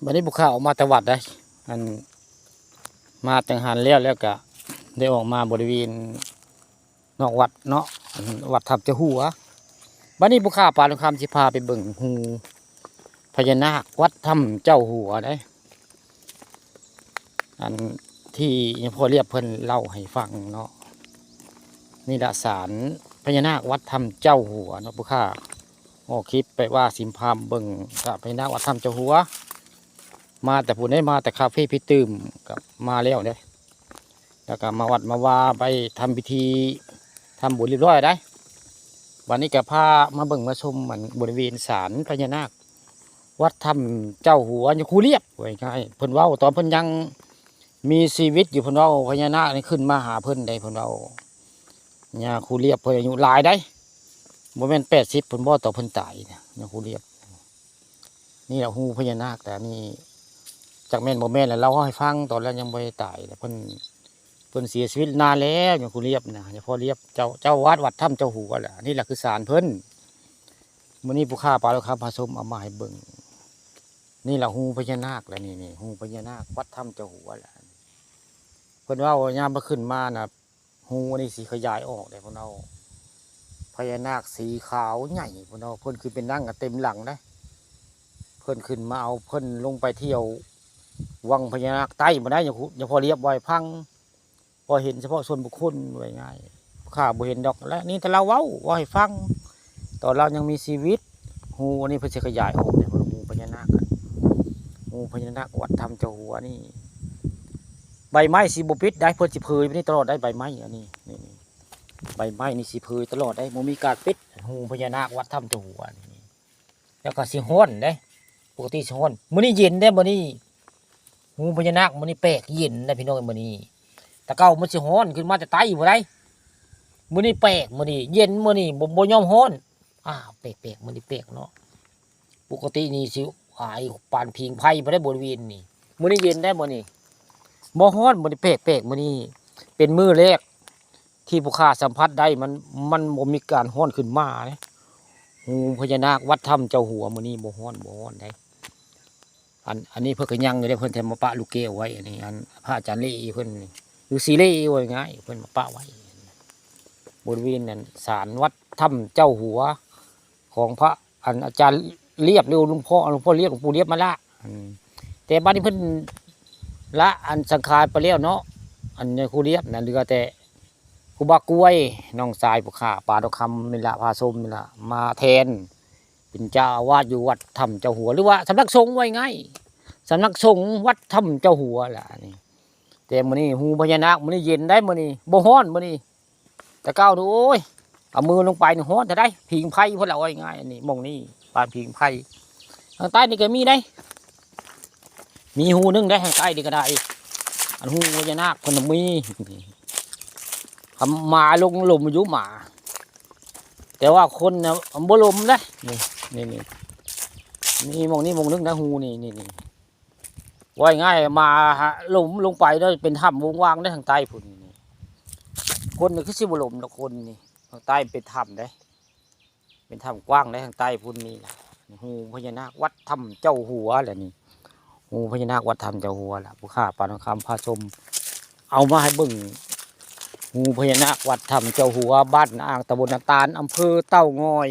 วันนี้บุคคลออกมาแต่วัดได้อันมาจังหันแล้วก็ได้ออกมาบริเวณนอกวัดเนาะวัดทับเจ้าหัววันนี้บุคคลปาลงคำสิพาไปเบิ่งหูพญานาควัดถ้ำเจ้าหัวได้อันที่ยังพอเรียบเพิ่นเล่าให้ฟังเนาะนี่ละศาลพญานาควัดถ้ำเจ้าหัวเนาะบุคคลออกคลิปไปว่าสิมพามเบิ่งพญานาควัดถ้ำเจ้าหัวมาแต่ผู้ได้มาแต่คาเฟ่พี่ตื่มกับมาแล้วเด้แล้วก็มาวัดมาวาไปทำพิธีทำบุญเรียบร้อยได้วันนี้ก็พามาเบิ่งมาชมมันบริเวณศาลพญานาควัดถ้ำเจ้าหัวอยู่คูเรียบไว้ง่ายเพิ่นเว้าตอนเพิ่นยังมีชีวิตอยู่เพิ่นเว้าพญานาคนี่ขึ้นมาหาเพิ่นได้เพิ่นเว้าเนี่ยคูเรียบเพิ่นอายุหลายได้บ่แม่น80เพิ่นบ่ต่อเพิ่นตายเนี่ยคูเรียบนี่แหละฮูพญานาคแต่นี่จากแม่นบ่แม่นแล้วเราให้ฟังตอนแรกยังบ่ได้ตายแต่เพิ่นเสียชีวิตนานแล้วอย่างคูเรียบนะอย่างพอเรียบเจ้าวัดถ้ำเจ้าหัวแหละนี่แหละคือศาลเพิ่นมื้อนี้ผู้ค้าปลาแล้วครับผสมเอามาให้เบิ่งนี่แหละฮูพญานาคแหละนี่ฮูพญานาควัดถ้ำเจ้าหัวแหละเพิ่นว่ายามมาขึ้นมาน่ะฮูนี่สิขยายออกได้เพิ่นเอาพญานาคสีขาวใหญ่เพิ่นเอาเพิ่นคือเป็นนั่งกันเต็มหลังได้เพิ่นขึ้นมาเอาเพิ่นลงไปเที่ยววังพญานาคใต้มาได้อย่างพอเรียบไว้พังพอเห็นเฉพาะส่วนบุคคลไว้ง่ายข้าบ่เห็นดอกแล้วนี่แต่เราเว้าว่าให้ฟังตอนเรายังมีชีวิตฮูอันนี้เพิ่นสิขยายออกเนี่ยฮูพญานาคฮูพญานาควัดถ้ำเจ้าหัวนี่ใบไม้สิบ่ปิดได้เพิ่นสิเผยไปนี่ตลอดได้ใบไม้อันนี้นี่ใบไม้นี่สิเผยตลอดได้บ่มีการปิดฮูพญานาควัดถ้ำเจ้าหัวนี่แล้วก็สิฮ้อนเด้ปกติสิฮ้อนมื้อนี้เย็นเด้มื้อนี้ฮูพญานาคมื้อนี้แปลกเย็นนะพี่น้องมื้อนี้แต่เก่ามันสิฮ้อนขึ้นมาแต่ใต้บ่ได้มื้อนี้แปลกมื้อนี้เย็นมื้อนี้บ่ยอมฮ้อนแปลกมื้อนี้แปลกเนาะปกตินี่สิหายปานพิงไผบ่ได้บริเวณนี่มื้อนี้เย็นได้มื้อนี้บ่ฮ้อนมื้อนี้แปลกมื้อนี้เป็นมื้อแรกที่ผู้ค้าสัมผัสได้มันบ่มีการฮ้อนขึ้นมาเด้ฮูพญานาควัดถ้ำเจ้าหัวมื้อนี้บ่ฮ้อนได้อันนี้เพิ่นก็ยังอยู่ได้เพิ่นแถมมาปะลูกแก้วไว้อันนี้อันพระอาจารย์เล่เพิ่นหรือสีเล่ไว้ง่ายเพิ่นมาปะไว้บริเวณนั้นศาลวัดถ้ำเจ้าหัวของพระอาจารย์เรียบหรือหลวงพ่อเรียบหลวงปู่เรียบมาละแต่บ้านนี้เพิ่นละสังขารไปแล้วเนาะอันนี้ครูเรียบนั่นเหลือแต่ครูบากล้วยน้องสายผู้ข้าป่าดอกคำนี่ละพาชมนี่ละมาแทนเป็นเจ้าอาวาสอยู่วัดถ้ำเจ้าหัวหรือว่าสำนักสงฆ์ไว้ไงสำนักสงฆ์วัดถ้ำเจ้าหัวล่ะนี่แต่มื้อนี้ฮูพญานาคมื้อนี้เย็นได้มื้อนี้บ่ฮ้อนมื้อนี้แต่ก้าวดูโอ้ยเอามือลงไปนี่ฮ้อนจะได้พิงไผ่เพิ่นเอาไว้ง่ายอันนี้มองนี่ปานพิงไผ่ทางใต้นี่ก็มีได้มีฮูนึงได้ทางใต้นี่ก็ได้อันฮูพญานาคเพิ่นมีหมาลงหลุมอยู่หมาแต่ว่าคนน่ะบ่ลมเด้นี่มองนี่มองนึงนะฮูนี่ว่าง่ายมาหลุมลงไปได้เป็นถ้ำวงวางได้ทางใต้พุ่นนี่คนนี่คือสิบลมละคนนี่ทางใต้เป็นถ้ำได้เป็นถ้ำกว้างได้ทางใต้พุ่นนี่นะฮูพญานาควัดถ้ำเจ้าหัวแหละนี่ฮูพญานาควัดถ้ำเจ้าหัวล่ะผู้ข้าปานคำพาชมเอามาให้เบิ่งฮูพญานาควัดถ้ำเจ้าหัวบ้านอ่างตำบลนาตาลอำเภอเต้างอย